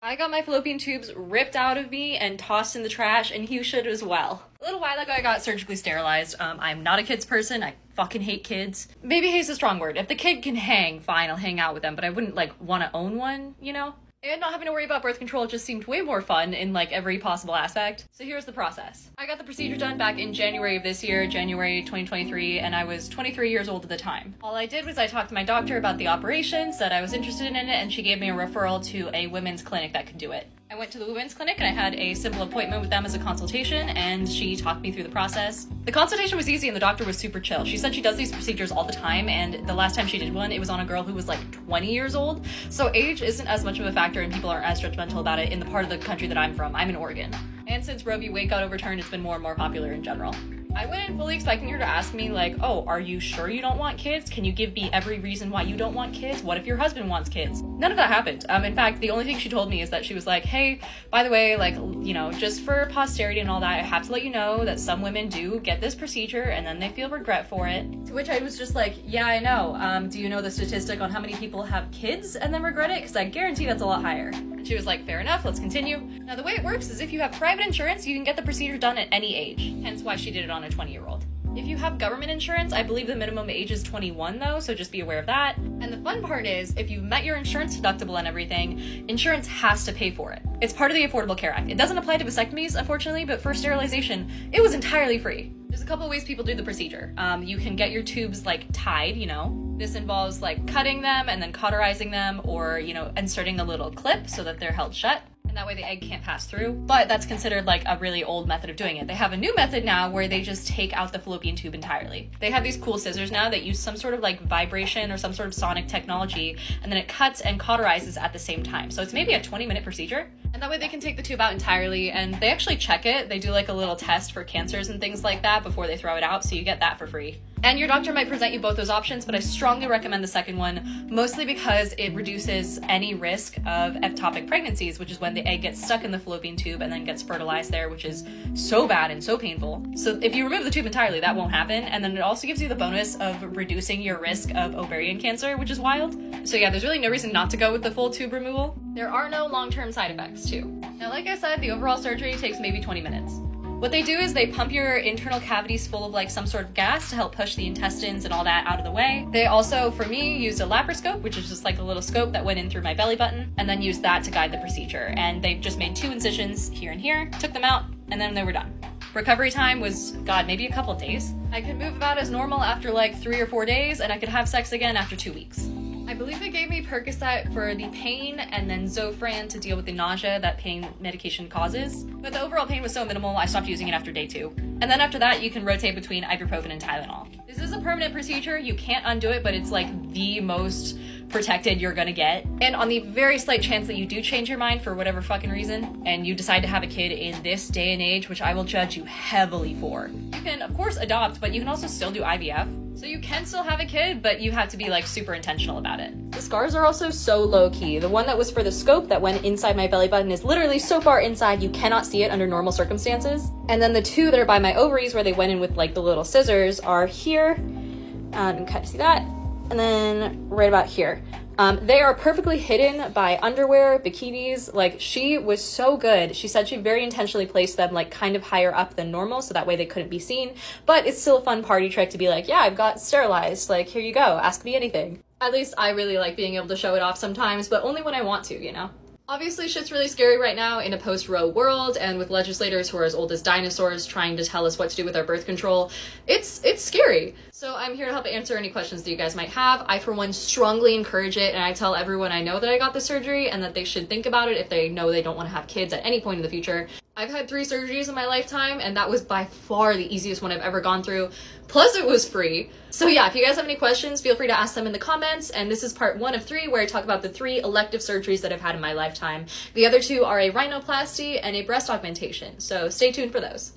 I got my fallopian tubes ripped out of me and tossed in the trash, and you should as well. A little while ago, I got surgically sterilized. I'm not a kids person. I fucking hate kids. Baby hate's a strong word. If the kid can hang, fine, I'll hang out with them, but I wouldn't, like, want to own one, you know? And not having to worry about birth control just seemed way more fun in, like, every possible aspect. So here's the process. I got the procedure done back in January of this year, January 2023, and I was 23 years old at the time. All I did was I talked to my doctor about the operation, said I was interested in it, and she gave me a referral to a women's clinic that could do it. I went to the women's clinic and I had a simple appointment with them as a consultation, and she talked me through the process. The consultation was easy and the doctor was super chill. She said she does these procedures all the time, and the last time she did one, it was on a girl who was like 20 years old. So age isn't as much of a factor and people aren't as judgmental about it in the part of the country that I'm from. I'm in Oregon. And since Roe v. Wade got overturned, it's been more and more popular in general. I went in fully expecting her to ask me like, oh, are you sure you don't want kids? Can you give me every reason why you don't want kids? What if your husband wants kids? None of that happened. In fact, the only thing she told me is that she was like, hey, by the way, like, you know, just for posterity and all that, I have to let you know that some women do get this procedure and then they feel regret for it. To which I was just like, yeah, I know. Do you know the statistic on how many people have kids and then regret it? Because I guarantee that's a lot higher. And she was like, fair enough, let's continue. Now, the way it works is if you have private insurance, you can get the procedure done at any age. Hence why she did it on a 20-year-old. If you have government insurance, I believe the minimum age is 21 though, so just be aware of that. And the fun part is, if you've met your insurance deductible and everything, insurance has to pay for it. It's part of the Affordable Care Act. It doesn't apply to vasectomies, unfortunately, but for sterilization, it was entirely free. There's a couple of ways people do the procedure. You can get your tubes like tied, you know. This involves like cutting them and then cauterizing them, or, you know, inserting a little clip so that they're held shut. And that way the egg can't pass through. But that's considered like a really old method of doing it. They have a new method now where they just take out the fallopian tube entirely. They have these cool scissors now that use some sort of like vibration or some sort of sonic technology, and then it cuts and cauterizes at the same time. So it's maybe a 20-minute procedure. And that way they can take the tube out entirely, and they actually check it. They do like a little test for cancers and things like that before they throw it out, so you get that for free. And your doctor might present you both those options, but I strongly recommend the second one, mostly because it reduces any risk of ectopic pregnancies, which is when the egg gets stuck in the fallopian tube and then gets fertilized there, which is so bad and so painful. So if you remove the tube entirely, that won't happen. And then it also gives you the bonus of reducing your risk of ovarian cancer, which is wild. So yeah, there's really no reason not to go with the full tube removal. There are no long-term side effects too. Now, like I said, the overall surgery takes maybe 20 minutes. What they do is they pump your internal cavities full of like some sort of gas to help push the intestines and all that out of the way. They also, for me, used a laparoscope, which is just like a little scope that went in through my belly button, and then used that to guide the procedure. And they just made 2 incisions here and here, took them out, and then they were done. Recovery time was, God, maybe a couple of days. I could move about as normal after like 3 or 4 days, and I could have sex again after 2 weeks. I believe they gave me Percocet for the pain and then Zofran to deal with the nausea that pain medication causes. But the overall pain was so minimal, I stopped using it after day 2. And then after that, you can rotate between ibuprofen and Tylenol. This is a permanent procedure. You can't undo it, but it's like the most protected you're gonna get. And on the very slight chance that you do change your mind for whatever fucking reason, and you decide to have a kid in this day and age, which I will judge you heavily for, you can of course adopt, but you can also still do IVF. So you can still have a kid, but you have to be like super intentional about it. The scars are also so low key. The one that was for the scope that went inside my belly button is literally so far inside you cannot see it under normal circumstances. And then the 2 that are by my ovaries where they went in with like the little scissors are here. You can kind of see that. And then right about here. They are perfectly hidden by underwear, bikinis. Like, she was so good. She said she very intentionally placed them like kind of higher up than normal, so that way they couldn't be seen. But it's still a fun party trick to be like, yeah, I've got sterilized. Like, here you go. Ask me anything. At least I really like being able to show it off sometimes, but only when I want to, you know? Obviously, shit's really scary right now in a post-Roe world, and with legislators who are as old as dinosaurs trying to tell us what to do with our birth control. It's scary. So I'm here to help answer any questions that you guys might have. I, for one, strongly encourage it, and I tell everyone I know that I got the surgery and that they should think about it if they know they don't want to have kids at any point in the future. I've had 3 surgeries in my lifetime, and that was by far the easiest one I've ever gone through. Plus, it was free. So yeah, if you guys have any questions, feel free to ask them in the comments. And this is part 1 of 3, where I talk about the 3 elective surgeries that I've had in my lifetime. The other 2 are a rhinoplasty and a breast augmentation. So stay tuned for those.